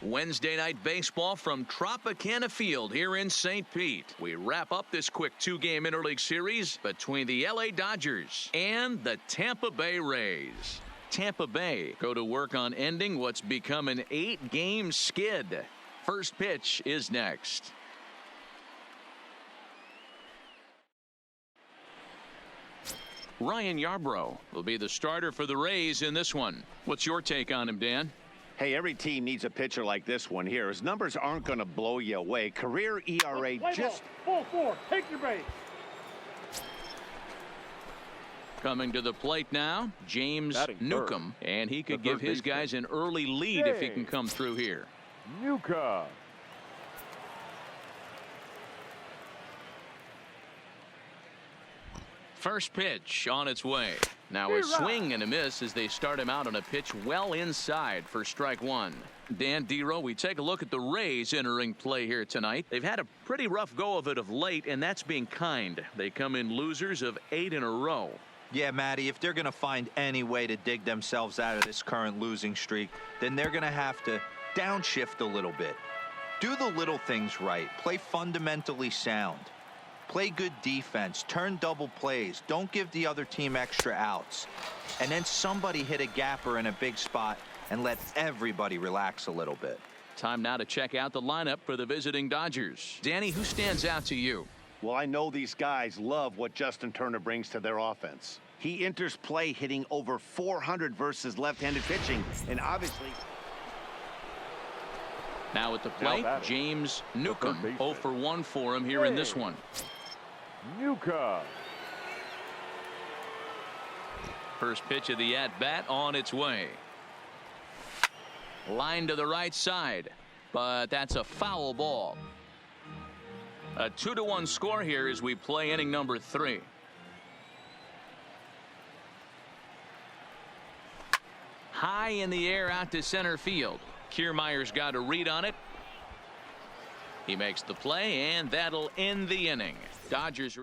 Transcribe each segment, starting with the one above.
Wednesday night baseball from Tropicana Field here in St. Pete. We wrap up this quick two-game interleague series between the LA Dodgers and the Tampa Bay Rays. Tampa Bay go to work on ending what's become an 8-game skid. First pitch is next. Ryan Yarbrough will be the starter for the Rays in this one. What's your take on him, Dan? Hey, every team needs a pitcher like this one here. His numbers aren't going to blow you away. Career ERA just... Ball 4, take your base. Coming to the plate now, James Newcomb, and he could give his guys an early lead if he can come through here. Newcomb. First pitch on its way. Now a swing and a miss as they start him out on a pitch well inside for strike one. Dan Dero, we take a look at the Rays entering play here tonight. They've had a pretty rough go of it of late, and that's being kind. They come in losers of 8 in a row. Yeah, Matty, if they're going to find any way to dig themselves out of this current losing streak, then they're going to have to downshift a little bit. Do the little things right. Play fundamentally sound. Play good defense. Turn double plays. Don't give the other team extra outs. And then somebody hit a gapper in a big spot and let everybody relax a little bit. Time now to check out the lineup for the visiting Dodgers. Danny, who stands out to you? Well, I know these guys love what Justin Turner brings to their offense. He enters play hitting over 400 versus left-handed pitching, and obviously... Now at the plate, James Newcomb. 0 for 1 for him here in this one. Newcomb. First pitch of the at-bat on its way. Line to the right side, but that's a foul ball. A 2-1 score here as we play inning number 3. High in the air out to center field. Kiermaier's got a read on it. He makes the play, and that'll end the inning. Dodgers.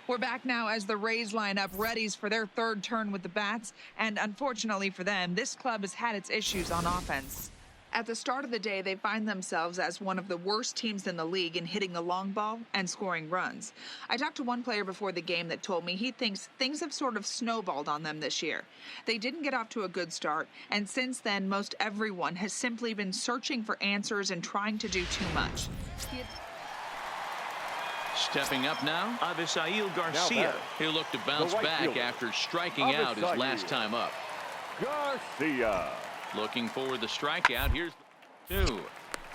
We're back now as the Rays line up readies for their third turn with the bats, and unfortunately for them, this club has had its issues on offense. At the start of the day, they find themselves as one of the worst teams in the league in hitting the long ball and scoring runs. I talked to one player before the game that told me he thinks things have sort of snowballed on them this year. They didn't get off to a good start, and since then, most everyone has simply been searching for answers and trying to do too much. Stepping up now, Avisail Garcia. He'll look to bounce back after striking out his last time up. Garcia. Looking for the strikeout. Here's 2.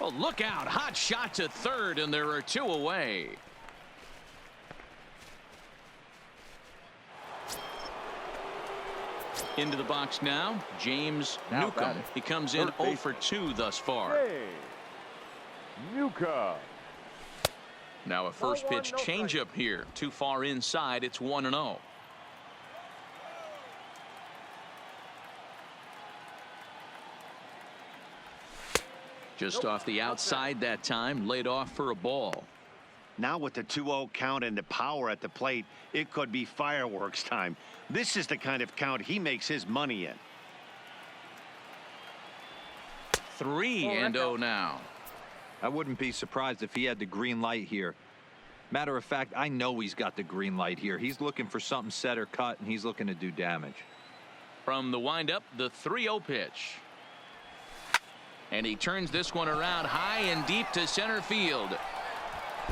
Oh, look out. Hot shot to third, and there are 2 away. Into the box now, James Newcomb. He comes in 0 for 2 thus far. Hey. Newcomb. Now a first pitch changeup here. Too far inside. It's 1-0. Just off the outside that time, laid off for a ball. Now with the 2-0 count and the power at the plate, it could be fireworks time. This is the kind of count he makes his money in. 3-0 now. I wouldn't be surprised if he had the green light here. Matter of fact, I know he's got the green light here. He's looking for something set or cut, and he's looking to do damage. From the windup, the 3-0 pitch. And he turns this one around high and deep to center field.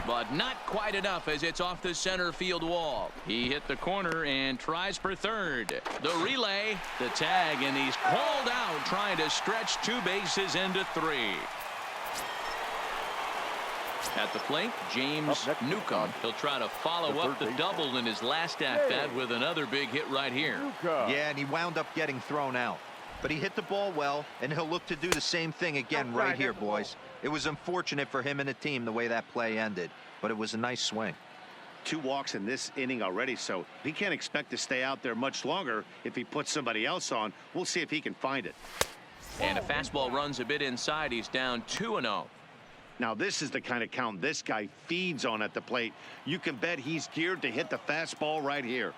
But not quite enough as it's off the center field wall. He hit the corner and tries for third. The relay, the tag, and he's called out trying to stretch 2 bases into 3. At the plate, James Newcomb. He'll try to follow up the double in his last at-bat with another big hit right here. Yeah, and he wound up getting thrown out. But he hit the ball well, and he'll look to do the same thing again right here, boys. It was unfortunate for him and the team the way that play ended, but it was a nice swing. 2 walks in this inning already, so he can't expect to stay out there much longer. If he puts somebody else on, we'll see if he can find it. And a fastball runs a bit inside. He's down 2-0. Now this is the kind of count this guy feeds on at the plate. You can bet he's geared to hit the fastball right here.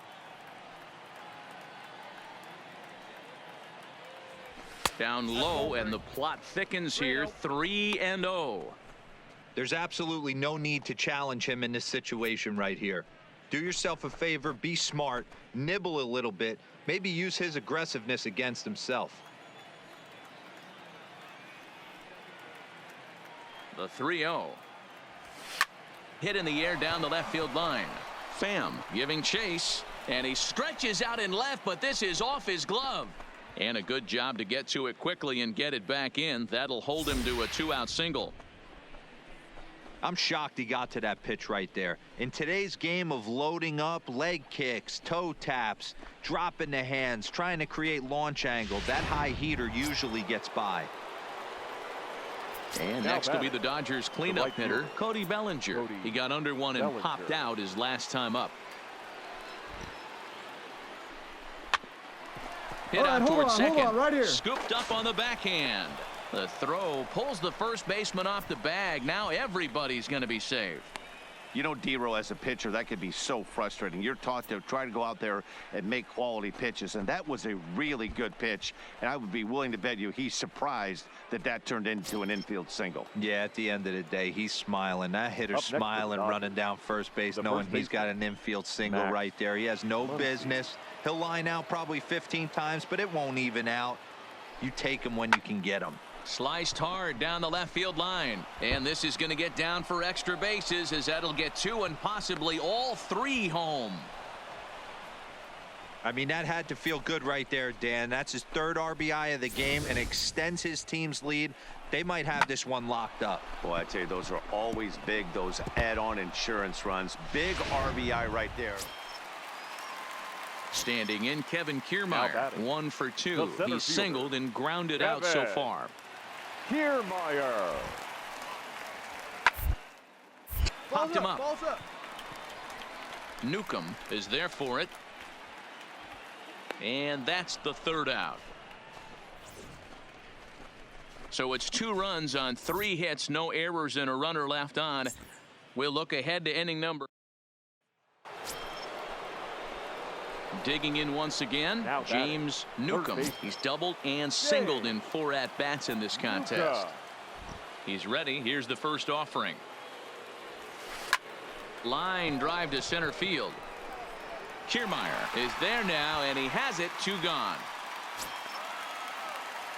Down low, and the plot thickens here. 3-0. There's absolutely no need to challenge him in this situation right here. Do yourself a favor, be smart, nibble a little bit, maybe use his aggressiveness against himself. The 3-0. Hit in the air down the left field line. Pham giving chase, and he stretches out in left, but this is off his glove. And a good job to get to it quickly and get it back in. That'll hold him to a 2-out single. I'm shocked he got to that pitch right there. In today's game of loading up, leg kicks, toe taps, dropping the hands, trying to create launch angle, that high heater usually gets by. And next will be the Dodgers cleanup hitter, Cody Bellinger. He got under one and popped out his last time up. Hit out towards second. Right here. Scooped up on the backhand. The throw pulls the first baseman off the bag. Now everybody's going to be safe. You know, D-Row, as a pitcher, that could be so frustrating. You're taught to try to go out there and make quality pitches, and that was a really good pitch. And I would be willing to bet you he's surprised that that turned into an infield single. Yeah, at the end of the day, he's smiling. That hitter's smiling, running down first base, knowing he's got an infield single right there. He has no business. He'll line out probably 15 times, but it won't even out. You take him when you can get him. Sliced hard down the left field line, and this is going to get down for extra bases, as that'll get 2 and possibly all 3 home. I mean, that had to feel good right there, Dan. That's his 3rd RBI of the game and extends his team's lead. They might have this one locked up. Boy, I tell you, those are always big, those add-on insurance runs. Big RBI right there. Standing in, Kevin Kiermaier, 1 for 2. He's singled and grounded out so far. Kiermaier. Popped him up. Newcomb is there for it. And that's the 3rd out. So it's 2 runs on 3 hits, no errors, and a runner left on. We'll look ahead to inning number. Digging in once again, James Newcomb. He's doubled and singled in 4 at-bats in this contest. He's ready. Here's the first offering. Line drive to center field. Kiermaier is there now, and he has it. 2 gone.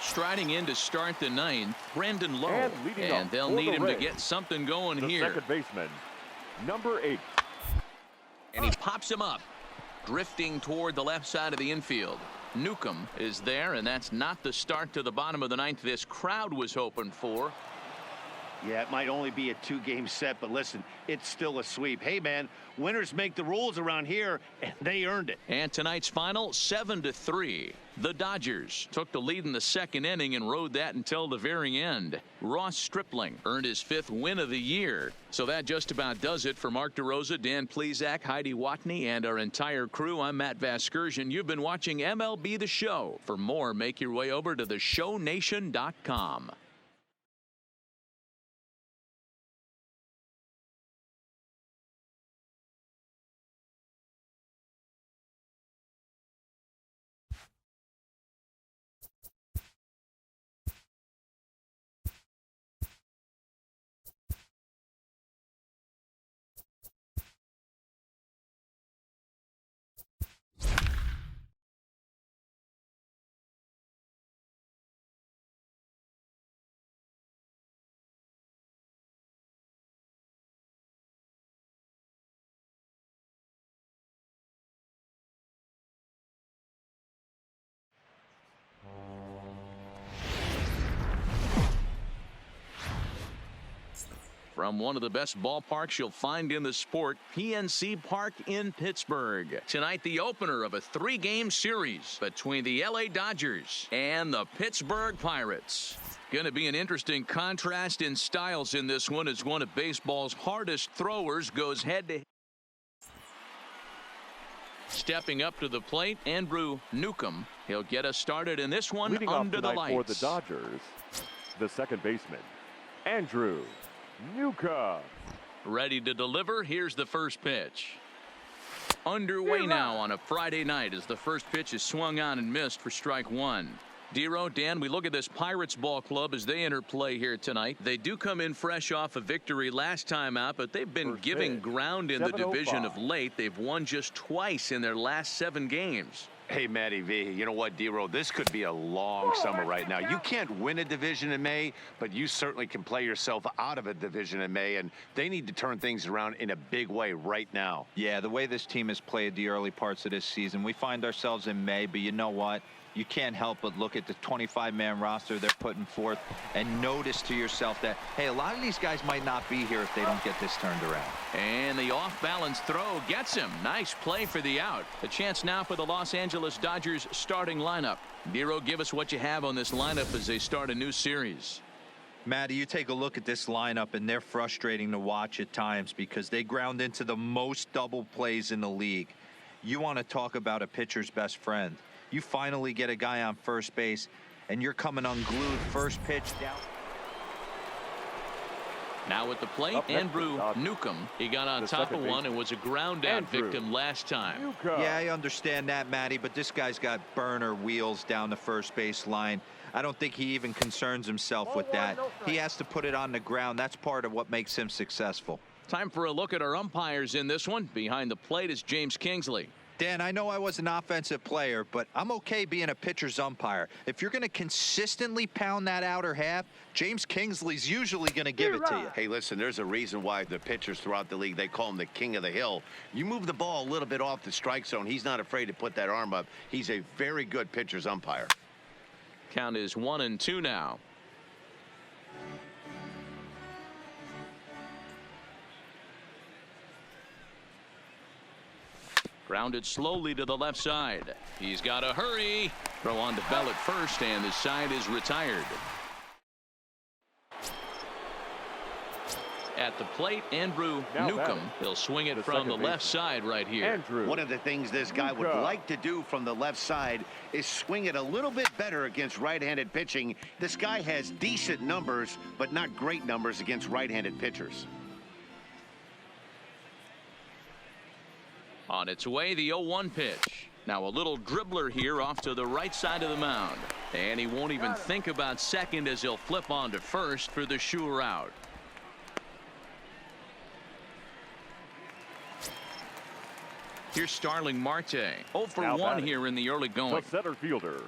Striding in to start the 9th, Brandon Lowe. And they'll need him to get something going here. Second baseman, number 8. And he pops him up. Drifting toward the left side of the infield. Newcomb is there, and that's not the start to the bottom of the 9th this crowd was hoping for. Yeah, it might only be a 2-game set, but listen, it's still a sweep. Hey, man, winners make the rules around here, and they earned it. And tonight's final, 7-3. The Dodgers took the lead in the 2nd inning and rode that until the very end. Ross Stripling earned his 5th win of the year. So that just about does it for Mark DeRosa, Dan Plesac, Heidi Watney, and our entire crew. I'm Matt Vasgersian. You've been watching MLB The Show. For more, make your way over to theshownation.com. From one of the best ballparks you'll find in the sport, PNC Park in Pittsburgh. Tonight, the opener of a 3-game series between the LA Dodgers and the Pittsburgh Pirates. Going to be an interesting contrast in styles in this one, as one of baseball's hardest throwers goes head-to-head. Stepping up to the plate, Andrew Newcomb. He'll get us started in this one. Leading under the lights. For the Dodgers, the second baseman, Andrew Newcomb. Ready to deliver. Here's the first pitch. Underway now on a Friday night as the first pitch is swung on and missed for strike 1. Dero, Dan, we look at this Pirates ball club as they enter play here tonight. They do come in fresh off a victory last time out, but they've been giving ground in the division of late. They've won just twice in their last 7 games. Hey, Matty V, you know what, Dero? This could be a long summer right now. You can't win a division in May, but you certainly can play yourself out of a division in May, and they need to turn things around in a big way right now. Yeah, the way this team has played the early parts of this season, we find ourselves in May, but you know what? You can't help but look at the 25-man roster they're putting forth and notice to yourself that, hey, a lot of these guys might not be here if they don't get this turned around. And the off-balance throw gets him. Nice play for the out. A chance now for the Los Angeles Dodgers starting lineup. Dero, give us what you have on this lineup as they start a new series. Matty, you take a look at this lineup, and they're frustrating to watch at times because they ground into the most double plays in the league. You want to talk about a pitcher's best friend. You finally get a guy on first base, and you're coming unglued. First pitch down. Now at the plate, Andrew Newcomb. He got on top of one and was a ground out victim last time. Newcomb. Yeah, I understand that, Matty, but this guy's got burner wheels down the first base line. I don't think he even concerns himself with that. He has to put it on the ground. That's part of what makes him successful. Time for a look at our umpires in this one. Behind the plate is James Kingsley. Dan, I know I was an offensive player, but I'm okay being a pitcher's umpire. If you're going to consistently pound that outer half, James Kingsley's usually going to give it to you. Hey, listen, there's a reason why the pitchers throughout the league, they call him the king of the hill. You move the ball a little bit off the strike zone, he's not afraid to put that arm up. He's a very good pitcher's umpire. Count is 1-2 now. Grounded slowly to the left side. He's got to hurry. Throw on to Bell at first, and the side is retired. At the plate, Andrew Newcomb. He'll swing it from the left side right here. One of the things this guy would like to do from the left side is swing it a little bit better against right-handed pitching. This guy has decent numbers, but not great numbers against right-handed pitchers. On its way, the 0-1 pitch. Now a little dribbler here off to the right side of the mound. And he won't even think about second as he'll flip on to first for the sure out. Here's Starling Marte. 0 for 1 here in the early going. The center fielder,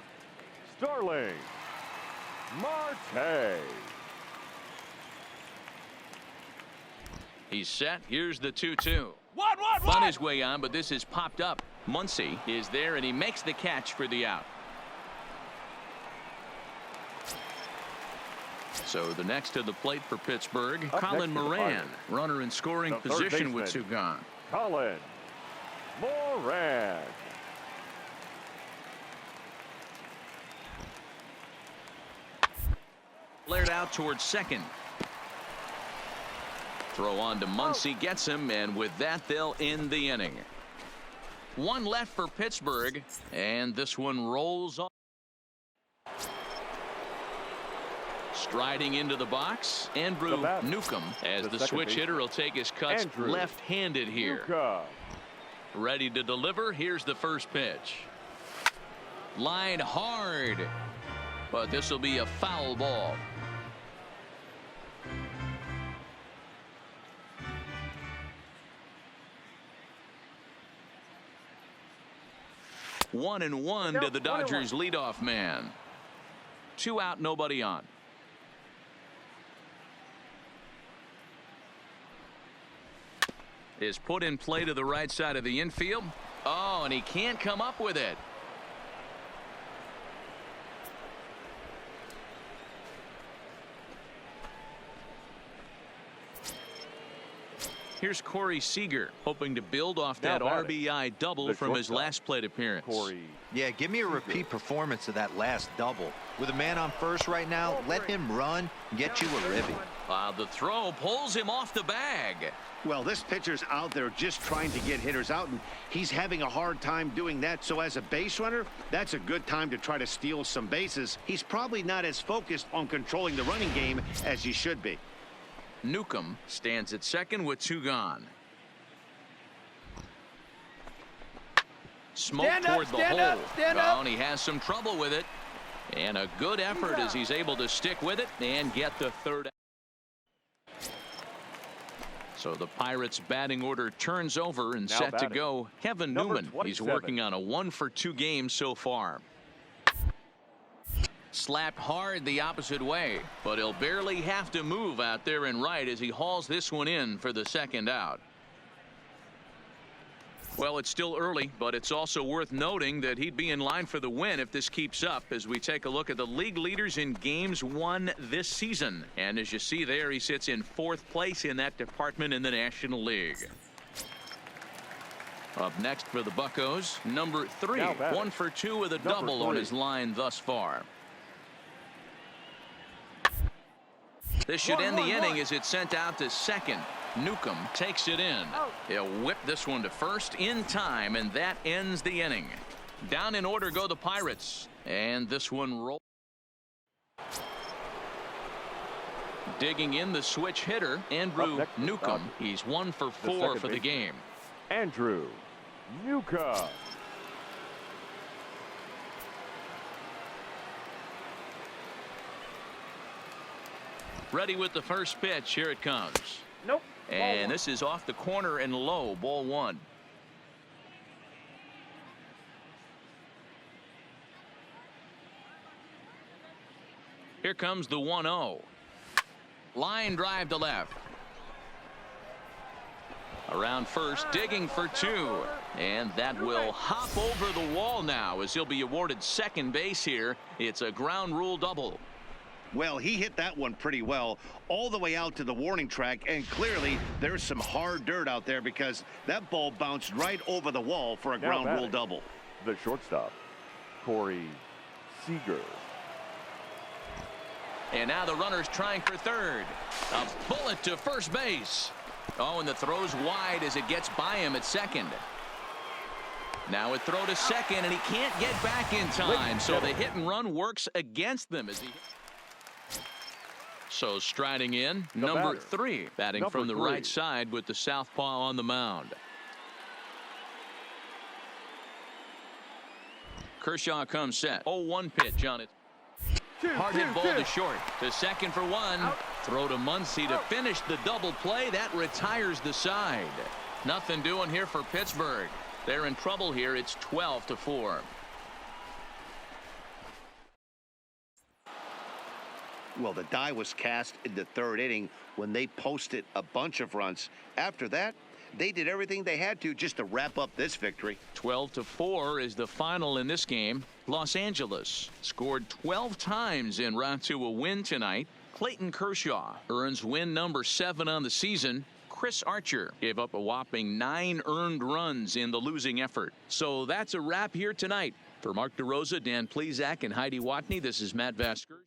Starling Marte. He's set. Here's the 2-2. Spun his way on, but this is popped up. Muncy is there, and he makes the catch for the out. So the next to the plate for Pittsburgh, Colin Moran, runner in scoring position with 2 gone. Colin Moran. Flared out towards second. Throw on to Muncy, gets him, and with that they'll end the inning. 1 left for Pittsburgh, and this one rolls on. Striding into the box, Andrew Newcomb, as the switch hitter will take his cuts left-handed here. Ready to deliver. Here's the first pitch. Line hard, but this will be a foul ball. 1-1 to the Dodgers leadoff man. 2 out, nobody on. Is put in play to the right side of the infield. Oh, and he can't come up with it. Here's Corey Seager, hoping to build off that RBI double from his last plate appearance. Yeah, give me a repeat performance of that last double. With a man on first right now, let him run and get you a ribby. The throw pulls him off the bag. Well, this pitcher's out there just trying to get hitters out, and he's having a hard time doing that. So as a base runner, that's a good time to try to steal some bases. He's probably not as focused on controlling the running game as he should be. Newcomb stands at second with 2 gone. Smoke toward the hole. And he has some trouble with it. And a good effort as he's able to stick with it and get the third. So the Pirates batting order turns over and Now set to batting, go. Kevin number Newman. He's 27. working on a 1-for-2 game so far. Slapped hard the opposite way, but he'll barely have to move out there in right as he hauls this one in for the second out. Well, it's still early, but it's also worth noting that he'd be in line for the win if this keeps up as we take a look at the league leaders in games won this season. And as you see there, he sits in 4th place in that department in the National League. Up next for the Buccos, number 3, Now batting, 1 for 2 with a number double on 3. his line thus far. This should end the inning as it's sent out to second. Newcomb takes it in. He'll whip this one to first in time, and that ends the inning. Down in order go the Pirates, and this one rolls. Digging in the switch hitter, Andrew Newcomb. He's 1 for 4 for the game. Andrew Newcomb. Ready with the first pitch. Here it comes. Nope. And this is off the corner and low. Ball 1. Here comes the 1-0. Line drive to left. Around first, digging for 2. And that will hop over the wall now as he'll be awarded second base here. It's a ground rule double. Well, he hit that one pretty well all the way out to the warning track, and clearly there's some hard dirt out there because that ball bounced right over the wall for a Now ground rule batting, double. The shortstop, Corey Seager. And now the runner's trying for third. A bullet to first base. Oh, and the throw's wide as it gets by him at second. Now a throw to second, and he can't get back in time, so the hit and run works against them as he. So striding in, number 3, batting from the right side with the southpaw on the mound. Kershaw comes set. 0-1 pitch on it. Hard hit ball to short. To second for 1. Throw to Muncy to finish the double play. That retires the side. Nothing doing here for Pittsburgh. They're in trouble here. It's 12-4. Well, the die was cast in the 3rd inning when they posted a bunch of runs. After that, they did everything they had to just to wrap up this victory. 12-4 is the final in this game. Los Angeles scored 12 times en route to a win tonight. Clayton Kershaw earns win number 7 on the season. Chris Archer gave up a whopping 9 earned runs in the losing effort. So that's a wrap here tonight. For Mark DeRosa, Dan Plesac, and Heidi Watney, this is Matt Vasker.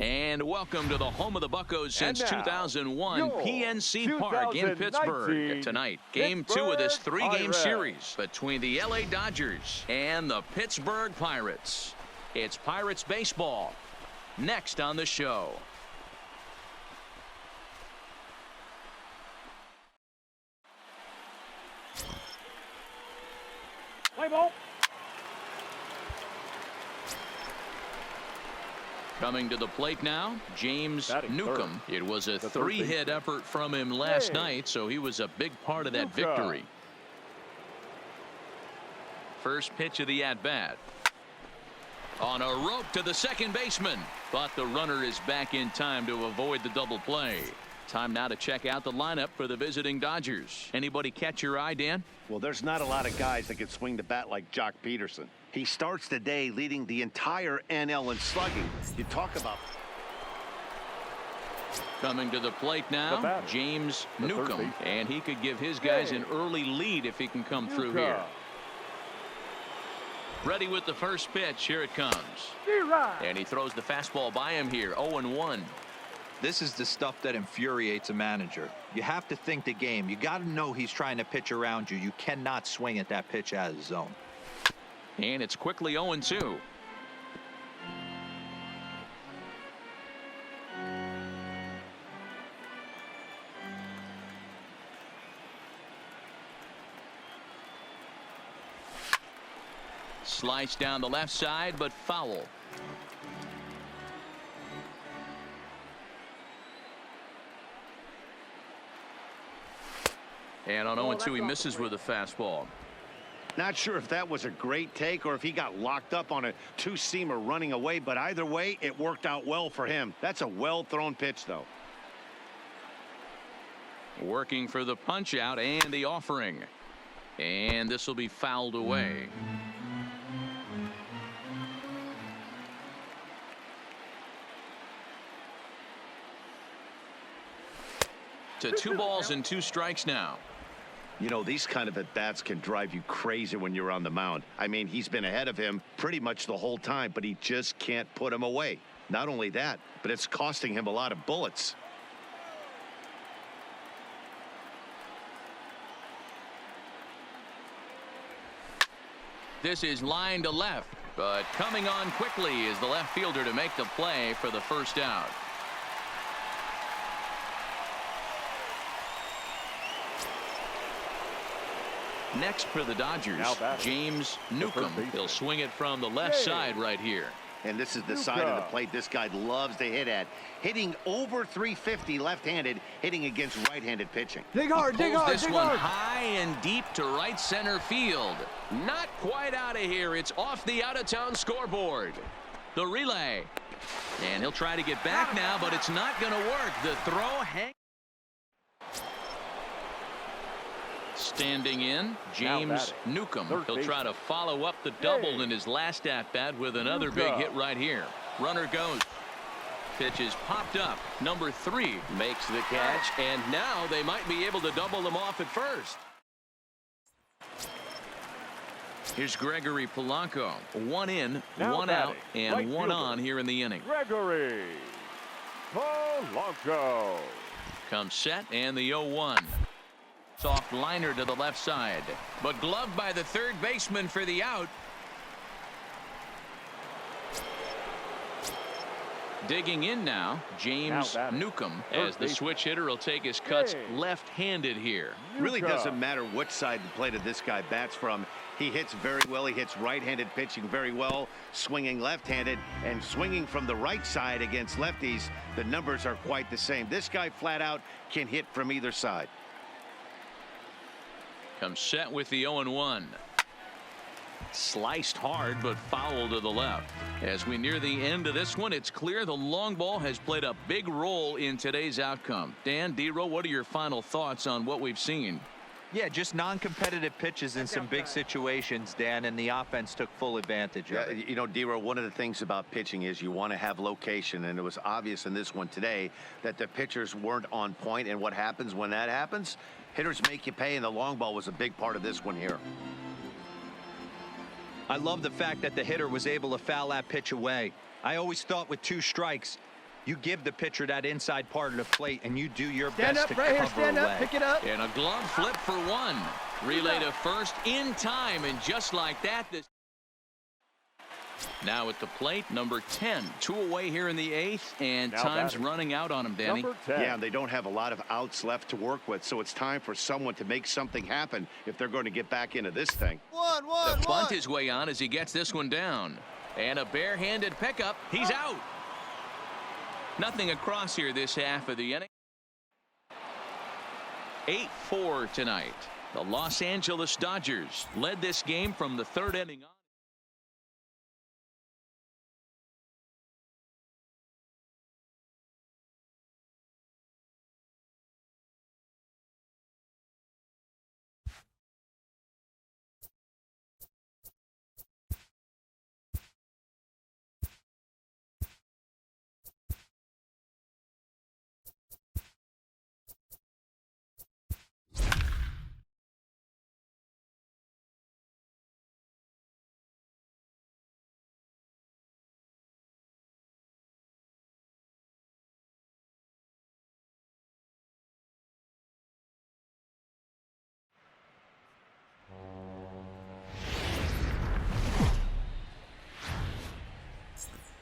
And welcome to the home of the Buccos since And now, 2001, your PNC Park in Pittsburgh. Tonight, Game 2 of this 3-game Pirates. series between the LA Dodgers and the Pittsburgh Pirates. It's Pirates baseball next on the show. Play ball. Coming to the plate now, James Batting Newcomb. third. It was a The third 3-hit baseman. effort from him last Hey. night, so he was a big part of that Newcomb. victory. First pitch of the at-bat. On a rope to the second baseman, but the runner is back in time to avoid the double play. Time now to check out the lineup for the visiting Dodgers. Anybody catch your eye, Dan? Well, there's not a lot of guys that can swing the bat like Jock Peterson. He starts the day leading the entire NL in slugging. You talk about... Coming to the plate The now, batter, James the third Newcomb. baseman. And he could give his guys Hey. an early lead if he can come through Newcomb. here. Ready with the first pitch. Here it comes. And he throws the fastball by him here. 0-1. This is the stuff that infuriates a manager. You have to think the game. You got to know he's trying to pitch around you. You cannot swing at that pitch out of the zone. And it's quickly 0-2. Slice down the left side, but foul. And on 0-2, he misses with a fastball. Not sure if that was a great take or if he got locked up on a two-seamer running away, but either way, it worked out well for him. That's a well-thrown pitch, though. Working for the punch out and the offering. And this will be fouled away. To 2 balls and 2 strikes now. You know, these kind of at-bats can drive you crazy when you're on the mound. I mean, he's been ahead of him pretty much the whole time, but he just can't put him away. Not only that, but it's costing him a lot of bullets. This is line to left, but coming on quickly is the left fielder to make the play for the first out. Next for the Dodgers, Now batting, James the Newcomb. third baseman. He'll swing it from the left Hey. side right here. And this is the side of the plate this guy loves to hit at. Hitting over 350 left-handed, hitting against right-handed pitching. Pulls this one high and deep to right center field. Not quite out of here. It's off the out-of-town scoreboard. The relay. And he'll try to get back now, but it's not going to work. The throw Standing in, James batting, Newcomb. third He'll try to follow up the double in his last at-bat with another big Newcomb. hit right here. Runner goes. Pitch is popped up. Number 3 makes the catch, and now they might be able to double them off at first. Here's Gregory Polanco. 1 in, Now 1 out, batting, and right 1 fielder. on here in the inning. Gregory Polanco. Comes set, and the 0-1. Soft liner to the left side, but gloved by the third baseman for the out. Digging in now, James batting, Newcomb, third as the baseman. switch hitter will take his cuts Hey. left-handed here. Really Newcomb. doesn't matter which side of the plate of this guy bats from. He hits very well. He hits right-handed pitching very well, swinging left-handed and swinging from the right side against lefties. The numbers are quite the same. This guy flat out can hit from either side. Comes set with the 0-1. Sliced hard, but foul to the left. As we near the end of this one, it's clear the long ball has played a big role in today's outcome. Dan, D-Row, what are your final thoughts on what we've seen? Yeah, just non-competitive pitches in some big situations, Dan, and the offense took full advantage of it. You know, D-Row, one of the things about pitching is you want to have location, and it was obvious in this one today that the pitchers weren't on point, and what happens when that happens? Hitters make you pay, and the long ball was a big part of this one here. I love the fact that the hitter was able to foul that pitch away. I always thought with 2 strikes, You give the pitcher that inside part of the plate, and you do your Stand best up to right here. cover Stand a up. leg. Pick it up. And a glove flip for one. Relay to first in time, and just like that, this. Now at the plate, number 10. 2 away here in the 8th, and Now time's batting. running out on him, Danny. Number 10. Yeah, they don't have a lot of outs left to work with, so it's time for someone to make something happen if they're going to get back into this thing. The bunt his way on as he gets this one down. And a barehanded pickup. He's out. Nothing across here this half of the inning. 8-4 tonight. The Los Angeles Dodgers led this game from the 3rd inning on.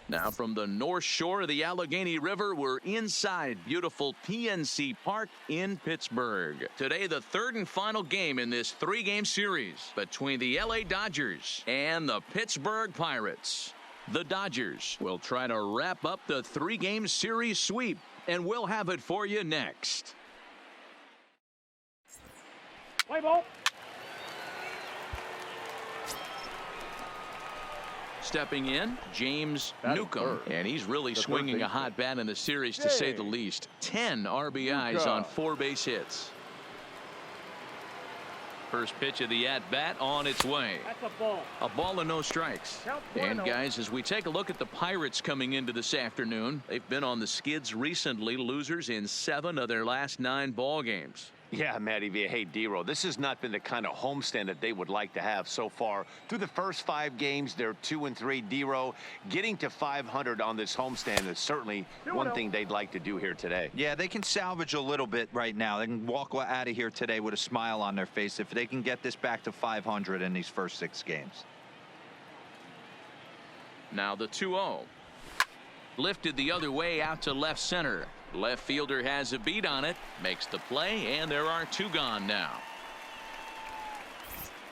Now from the North Shore of the Allegheny River, we're inside beautiful PNC Park in Pittsburgh. Today, the 3rd and final game in this 3-game series between the LA Dodgers and the Pittsburgh Pirates. The Dodgers will try to wrap up the 3-game series sweep, and we'll have it for you next. Play ball. Stepping in, James Batting Newcomb, third. and he's really The third swinging a baseman. hot bat in the series, to say the James least. 10 RBIs Newcomb. on 4 base hits. First pitch of the at-bat on its way. That's a ball. A ball and no strikes. Count And 1-0. guys, as we take a look at the Pirates coming into this afternoon, they've been on the skids recently, losers in 7 of their last 9 ball games. Yeah, Matty V. Hey, D-Row, this has not been the kind of homestand that they would like to have so far. Through the first 5 games, they're 2-3. D-Row, getting to 500 on this homestand is certainly one thing they'd like to do here today. Yeah, they can salvage a little bit right now. They can walk out of here today with a smile on their face if they can get this back to 500 in these first 6 games. Now the 2-0. Lifted the other way out to left center. Left fielder has a beat on it, makes the play, and there are 2 gone now.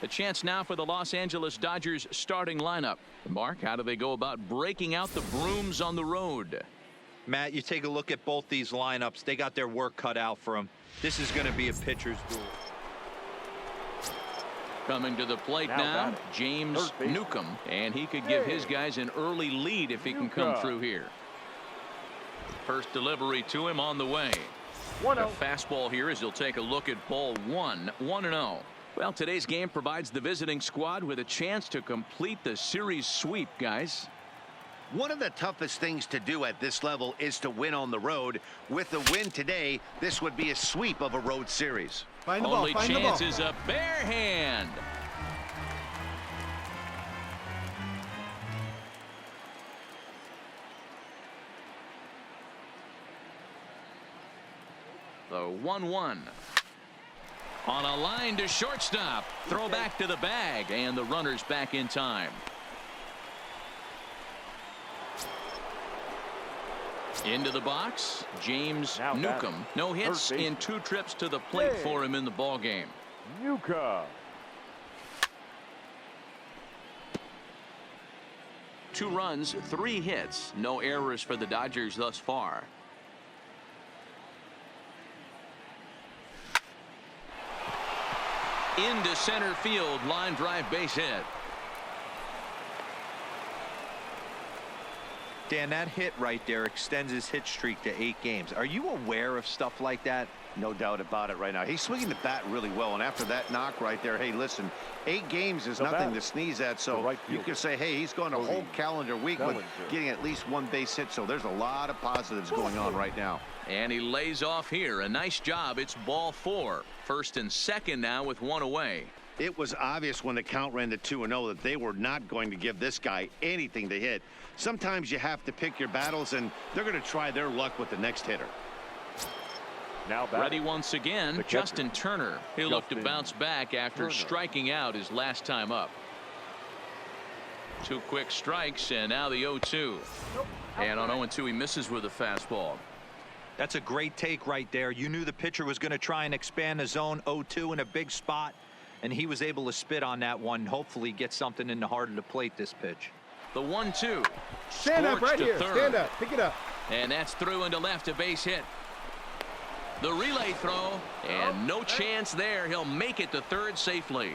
A chance now for the Los Angeles Dodgers starting lineup. Mark, how do they go about breaking out the brooms on the road? Matt, you take a look at both these lineups. They got their work cut out for them. This is going to be a pitcher's duel. Coming to the plate Now now, batting. James Third baseman. Newcomb, and he could give his guys an early lead if he can come Newcomb. through here. First delivery to him on the way. 1-0. The fastball here as he'll take a look at ball 1, 1-0. Well, today's game provides the visiting squad with a chance to complete the series sweep, guys. One of the toughest things to do at this level is to win on the road. With the win today, this would be a sweep of a road series. Find the Only ball. Find the chance ball. is a bare hand. The 1-1. On a line to shortstop. Throw back to the bag, and the runner's back in time. Into the box, James Now batting. Newcomb. No hits Third in baseman. 2 trips to the plate Hey. for him in the ball game. Newcomb. 2 runs, 3 hits. No errors for the Dodgers thus far. Into center field, line drive base hit. Dan, that hit right there extends his hit streak to 8 games. Are you aware of stuff like that? No doubt about it right now. He's swinging the bat really well, and after that knock right there, hey, listen, 8 games is The nothing bat. to sneeze at, The so right you fielder. can say, hey, he's going a whole calendar week with Bellinger. getting at least 1 base hit, so there's a lot of positives going on right now. And he lays off here. A nice job. It's ball 4. First and second now with 1 away. It was obvious when the count ran to 2-0 that they were not going to give this guy anything to hit. Sometimes you have to pick your battles, and they're going to try their luck with the next hitter. Now Ready once again, Justin Turner. He'll look to bounce back after striking out his last time up. 2 quick strikes, and now the 0-2. And on 0-2, he misses with a fastball. That's a great take right there. You knew the pitcher was going to try and expand the zone. 0-2 in a big spot, and he was able to spit on that one. Hopefully get something in the heart of the plate this pitch. The 1-2. Stand up right here. Stand up. Pick it up. And that's through into left, a base hit. The relay throw, and no chance there. He'll make it to third safely.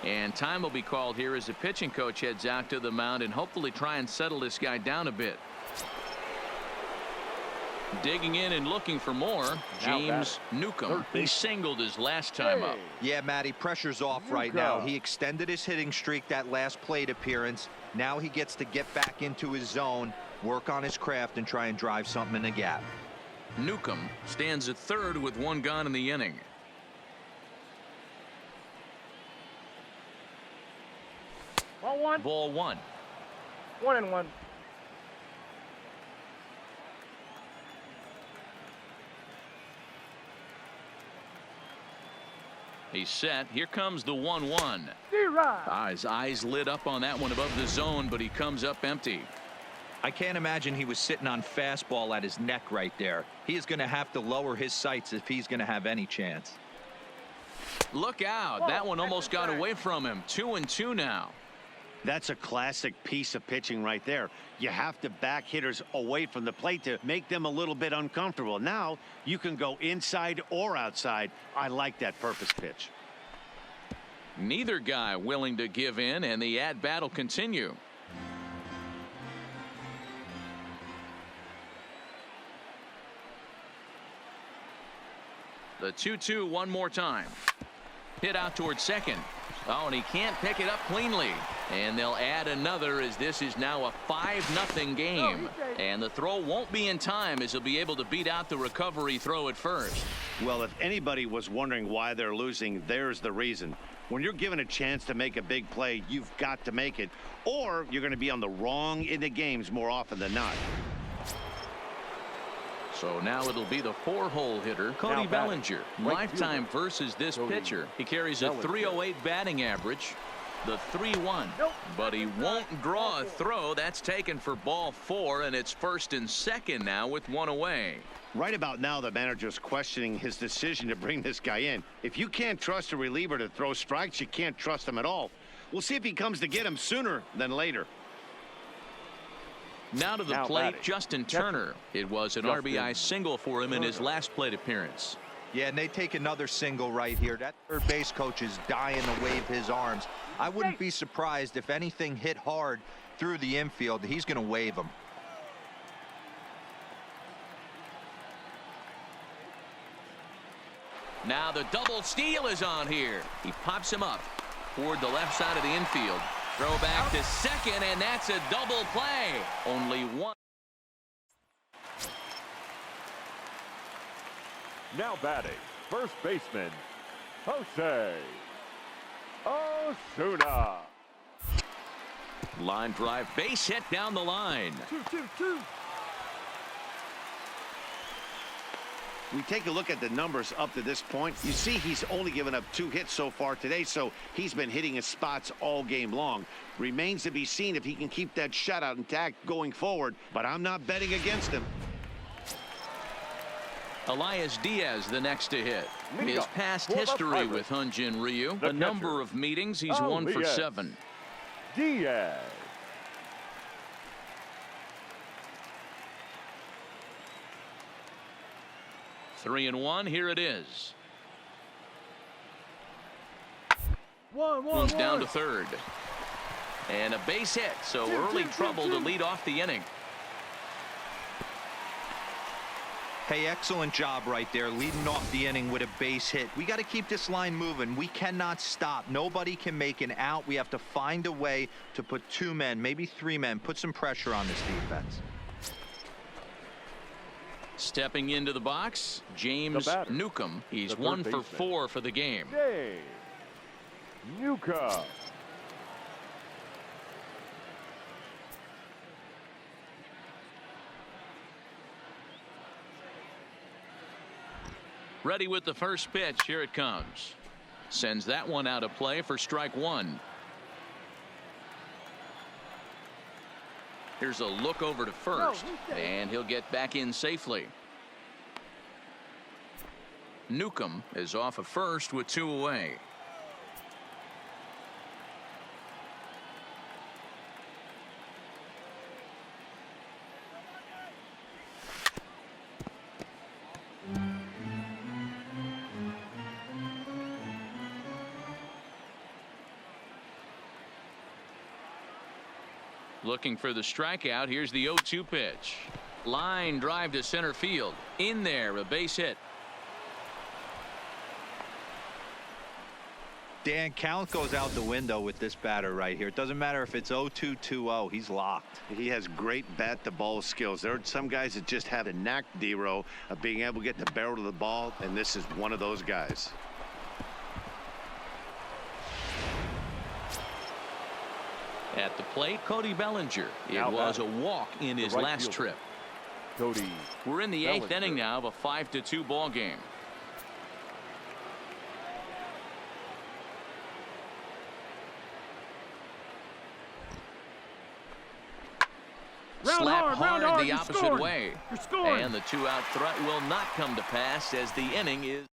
And time will be called here as the pitching coach heads out to the mound and hopefully try and settle this guy down a bit. Digging in and looking for more, James Newcomb. He singled his last time up. Yeah, Matty, pressure's off right now. He extended his hitting streak that last plate appearance. Now he gets to get back into his zone, work on his craft, and try and drive something in the gap. Newcomb stands at third with 1 gone in the inning. Ball 1. Ball 1. 1-1. He's set. Here comes the 1-1. His eyes lit up on that one above the zone, but he comes up empty. I can't imagine he was sitting on fastball at his neck right there. He is going to have to lower his sights if he's going to have any chance. Look out. That one almost got away from him. 2-2 now. That's a classic piece of pitching right there. You have to back hitters away from the plate to make them a little bit uncomfortable. Now you can go inside or outside. I like that purpose pitch. Neither guy willing to give in, and the at-bat will continue. The 2-2 one more time. Hit out towards second. Oh, and he can't pick it up cleanly. And they'll add another as this is now a 5-0 game. And the throw won't be in time as he'll be able to beat out the recovery throw at first. Well, if anybody was wondering why they're losing, there's the reason. When you're given a chance to make a big play, you've got to make it, or you're going to be on the wrong end of games more often than not. So now it'll be the 4-hole hitter, Cody Bellinger. Lifetime versus this pitcher. He carries a .308 batting average. The 3-1. But he won't draw a throw. That's taken for ball 4, and it's first and second now with 1 away. Right about now, the manager's questioning his decision to bring this guy in. If you can't trust a reliever to throw strikes, you can't trust him at all. We'll see if he comes to get him sooner than later. Now to the plate, Justin Turner. It was an RBI single for him in his last plate appearance. Yeah, and they take another single right here. That third base coach is dying to wave his arms. I wouldn't be surprised if anything hit hard through the infield. He's going to wave them. Now the double steal is on here. He pops him up toward the left side of the infield. Throw back to second, and that's a double play. Only one. Now batting, first baseman, Jose Osuna. Line drive, base hit down the line. 2-2-2. We take a look at the numbers up to this point. You see he's only given up 2 hits so far today, so he's been hitting his spots all game long. Remains to be seen if he can keep that shutout intact going forward, but I'm not betting against him. Elias Diaz the next to hit. His past history with Hyun-Jin Ryu. A number of meetings. He's 1 for 7. Diaz. Three and 1. Here it is. Moves down to third. And a base hit. So early trouble to lead off the inning. Hey, excellent job right there, leading off the inning with a base hit. We got to keep this line moving. We cannot stop. Nobody can make an out. We have to find a way to put 2 men, maybe 3 men, put some pressure on this defense. Stepping into the box, James batter, Newcomb. He's the third 1 for baseman. 4 for the game. James Newcomb. Ready with the first pitch. Here it comes. Sends that one out of play for strike one. Here's a look over to first, and he'll get back in safely. Newcomb is off of first with 2 away. Looking for the strikeout. Here's the 0-2 pitch. Line drive to center field. In there, a base hit. Dan, count goes out the window with this batter right here. It doesn't matter if it's 0-2, 2-0. He's locked. He has great bat-to-ball skills. There are some guys that just have a knack, D-Row, of being able to get the barrel of the ball, and this is one of those guys. At the plate, Cody Bellinger. It Now was a batting, walk in his right last fielder, trip. Cody We're in the 8th Bellinger. inning now of a 5-2 ball game. Round Slap hard, hard round hard, the you're opposite scoring. way. You're scoring. And the 2-out threat will not come to pass as the inning is.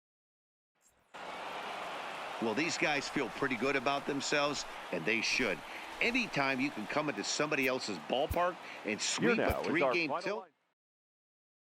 Well, these guys feel pretty good about themselves, and they should. Anytime you can come into somebody else's ballpark and Here sweep now a is our three-game final tilt. line.